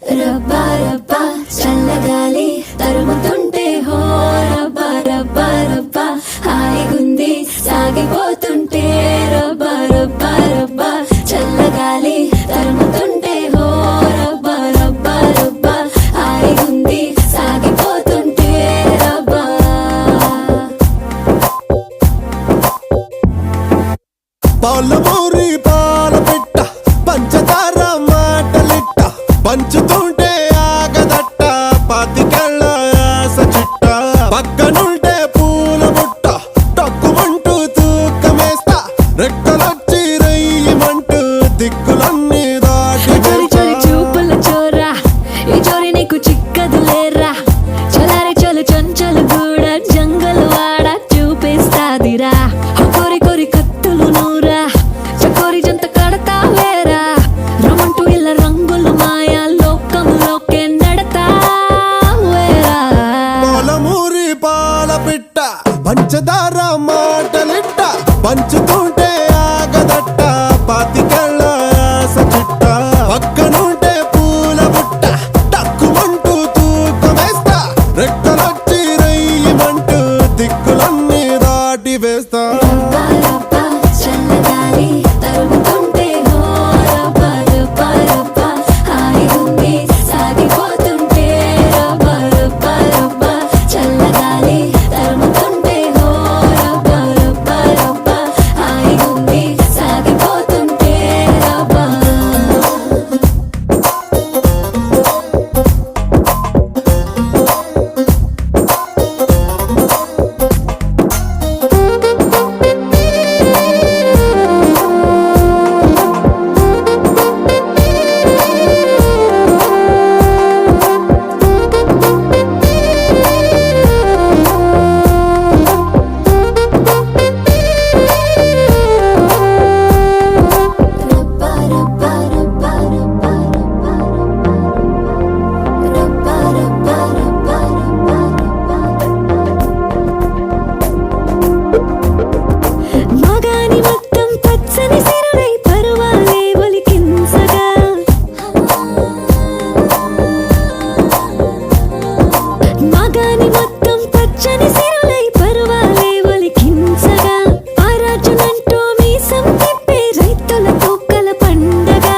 రబ్బా రబ్బా చల్లగాలి తరుముతుంటే హో రబ్బా రబ్బా రబ్బా హాయిగుంది సాగిపోతుంటే రబ్బా రబ్బా రబ్బా చల్లగాలి తరుముతుంటే హో రబ్బా రబ్బా రబ్బా హాయిగుంది సాగిపోతుంటే రబ్బా. పాలమూరి పాల పెట్ట పంచదార మాటలిట్ట పంచుతుంటే ఆగదట్ట పాతికళ్ళ ఆస చిట్ట పక్కనుంటే పూల బుట్ట టక్కుమంటూ తూకమేస్తా రెక్కలొచ్చి రయ్యమంటూ దిక్కులన్నీ దాటి చోరి చోరి చూపుల చోరా ఈ చోరి నీకు చిక్కదు లేరా చలారి చలు చంచలు కూడా జంగలు వాడ చూపిస్తాదిరా కోరి కోరి కత్తులు నూరా చకోరి జంత కడతా వేరా రమంటూ ఇలా రంగులు మాయా లోకంలోకే నడతా వేరా. పాలమూరి పాల పిట్ట పంచదార మాటలిట్ట పంచుతుంటే ఆగదట్ట పాతికళ్ళ ఆస చిట్ట పక్కనుంటే పూల బుట్ట టక్కుమంటూ తూకమేస్తా రెక్కలొచ్చి రయ్యమంటూ దిక్కులన్నీ దాటి వేస్తా. రబ్బా రబ్బా చల్లగాలి తరుముతుంటే హో రబ్బా రబ్బా రబ్బా హాయిగుంది సాగిపోతుంటే రబ్బా రబ్బా రబ్బా చల్లగాలి తరుముతుంటే హో రబ్బా రబ్బా రబ్బా హాయిగుంది సాగిపోతుంటే రబ్బా. రబ్బా రబ్బా రబ్బా రబ్బా రబ్బా రబ్బా రబ్బా రబ్బా మగాని మొత్తం పచ్చని సిరులై పరువాలే ఒలికించగా మగాని మొత్తం పచ్చని సిరులై పరువాలే ఒలికించగా ఆరాజునంటూ మీసం తిప్పే రైతుల తోకల పండగ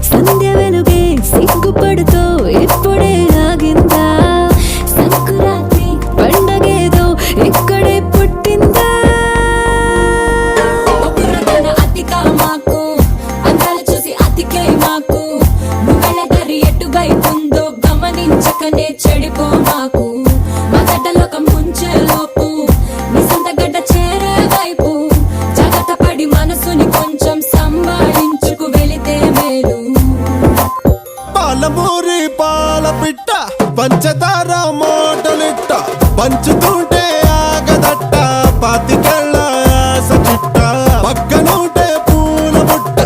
సంధ్య వెలుగే సిగ్గుపడుతూ ఇప్పుడే ఆగిందా సంకురాత్రి పండగేదో ఇక్కడే పుట్టిందా. ఒక్కరదన అతిక మాకు అందాలు చూసి అతికే మాకు నువ్వెళ్ళ దారి ఎటువైపుందో గమనించకనే చెడిపో మాకు మా గడ్డలోకం ముంచే లోపు నీ సొంత గడ్డ చేరే వైపు జాగ్రత్త పడి మనసుని కొంచెం సంభాళించుకు వెళితే మేలు. పాలమూరి పాల పిట్ట పంచదార మాటలిట్ట పంచుతుంటే ఆగదట్ట పాతికళ్ళ ఆస చిట్ట పక్కనుంటే పూల బుట్ట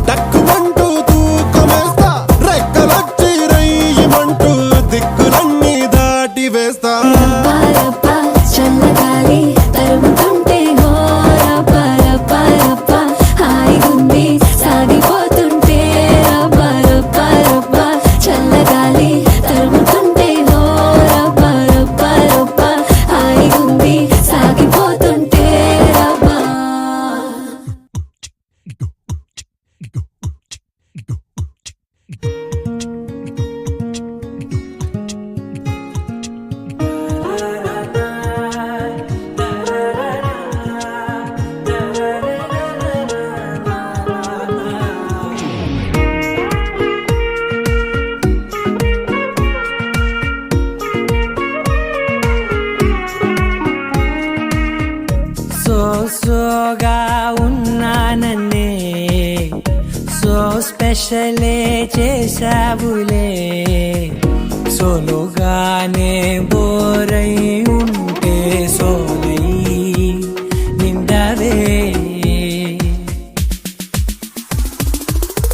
టక్కుమంటూ తూకమేస్తా రెక్కలొచ్చి రయ్యమంటూ దిక్కులన్నీ దాటి వేస్తా. రబ్బా రబ్బా చల్లగాలి తరుముతుంటే హో రబ్బా రబ్బా రబ్బా హాయిగుంది సాగిపోతుంటే రబ్బా రబ్బా రబ్బా చల్లగాలి తరుముతుంటే హో రబ్బా రబ్బా రబ్బా హాయిగుంది సాగిపోతుంటే రబ్బా. సోగా ఉన్నానన్నే సో స్పెషలే చేసావులే సోలోగానే బోరై ఉంటే సోలై నిండవే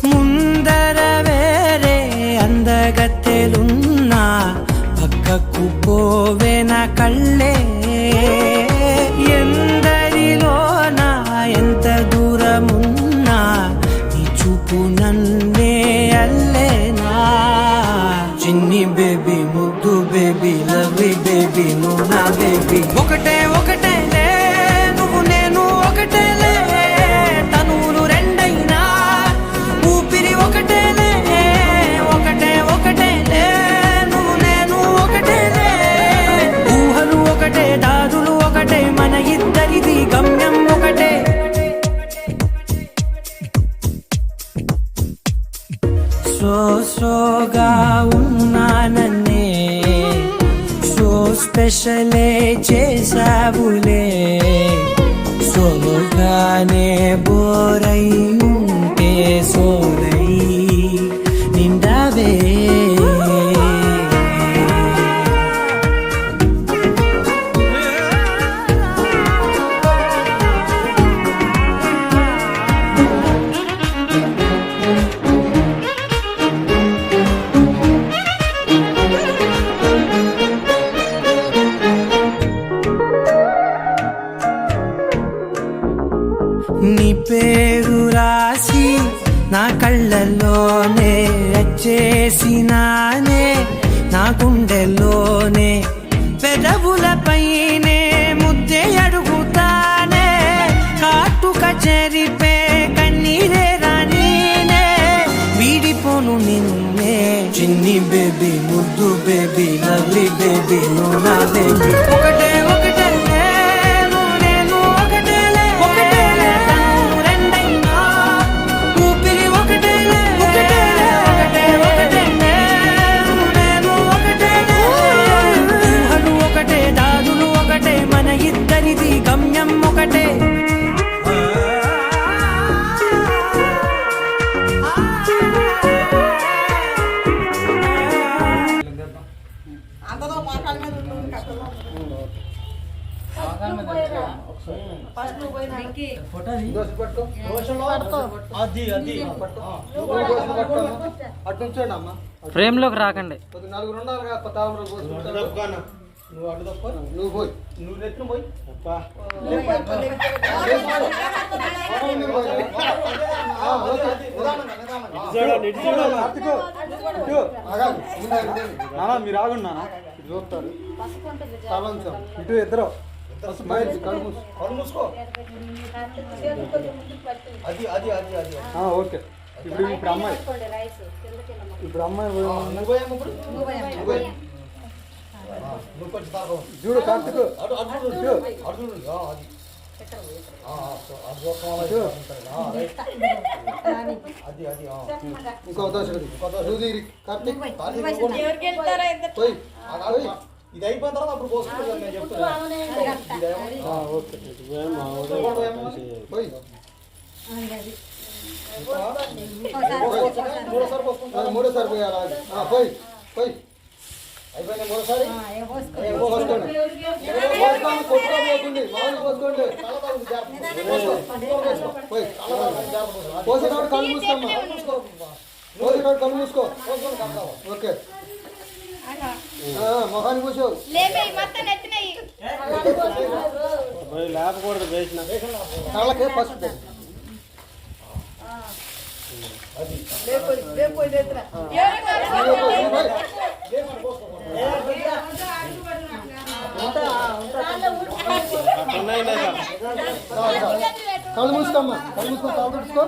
ముందర వేరే అందగత్తెలున్నా పక్కకు పోవే నా కళ్ళే ఎందరిలోనా ఎంత దూరమున్నా నీ చూపు నన్నే అల్లేనా చిన్ని బేబీ ముద్దు బేబీ లవ్లీ బేబీ నువ్వు నా బేబీ ఒకటే ఒకటేలే నువ్వు నేను ఒకటేలే తనువులు రెండైనా ఊపిరి ఒకటేలే ఒకటే ఒకటేలే నువ్వు నేను ఒకటేలే ఊహలు ఒకటే దారులు ఒకటే మన ఇద్దరిది గమ్యం ఒకటే సోగా ఉన్నానన్నే సో స్పెషలే చేసావులే సోగానే బోరై ఉంటే సోలై నిండావే నీ పేరు రాసి నా కళ్ళల్లోనే వచ్చేసినానే నా గుండెల్లోనే పెదవులపైనే ముద్దే అడుగుతానే కాటుక చెరిపే కన్నీరే రానీనే వీడిపోను నిన్నే చిన్ని బేబీ ముద్దు బేబీ లవ్లీ బేబీ నువ్వు నా బేబీ ఒకటే ఒకటే ఇద్దరిది గమ్యం ఒకటే ఫ్రేమ్ లోకి రాకండి నువ్వు అడ్డు తప్ప నువ్వు పోయి నువ్వు నెట్టు పోయి మీరు ఆగున్నా ఇటు చూస్తారు ఇటు ఇద్దరు కళ్ళు మూసుకో అది అది అది అది ఓకే ఇప్పుడు అమ్మాయి చూడు కార్తిక్ ఇంకో అవకాశం కార్తిక్ ఇది అయిపోయిన తర్వాత అప్పుడు పోసుకుంటాను నేను చెప్తాను మూడోసారి పోయాలి పోయి పోయి అయిపోయినా మూడోసారి కొట్టుకోబోతుంది మామూలు పోసుకోండి పోసేటప్పుడు కళ్ళు మూసుకోమ్మా పోసేటప్పుడు కళ్ళు మూసుకో ఓకే మొహాన్ని కూర్చో లేపకూడదు వేసిన కళ్ళకే పసుపు కళ్ళు మూసుకోమ్మా కళ్ళు మూసుకో కాళ్ళు చూసుకో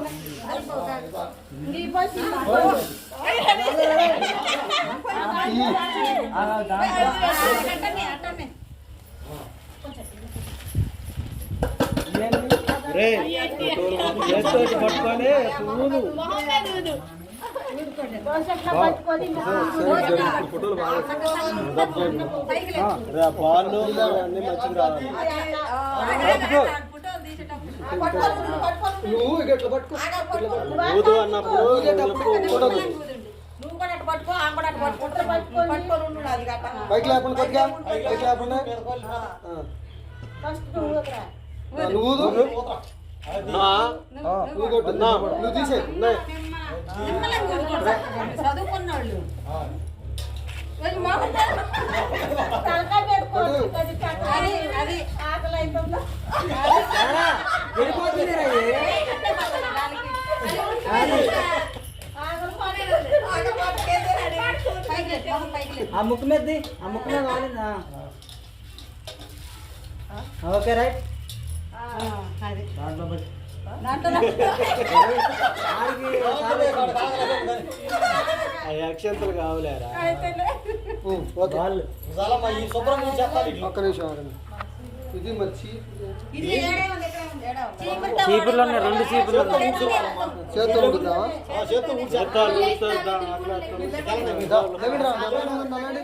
పట్టుకొని ఫోటోలు బాగుండు అన్ని మంచిగా నువ్వు ఇట్లా పట్టుకో అన్నప్పుడు పైకి లేకుండా కొద్దిగా పైకి లేకుండా నువ్వు నువ్వు తీసే చదువుకున్నాళ్ళు అది ఆకలి అవుతుందా ఆ ముక్కు మీద ఆ ముక్కు మీద వాలిందా ఓకే రైట్ అది దాంట్లో పెట్టి దాంట్లో అక్షంతలు కావలేరా వాళ్ళు చాలమ్మా ఈ శుభ్రం గురించి చెప్పాలి ఇట్లా. ఒక్క నిమిషం ఆగండి. ఇది మరి ఇది ఏడే ఉంది ఎక్కడ ఉంది ఏడా ఉంది చీపుర్లు ఉన్నాయి 2 చీపుర్లు చేతితో ఉంటుందా ఆ చేత్తో ఊడ్చేస్తా. దగ్గర రా, దగ్గర రా, నల్లండి.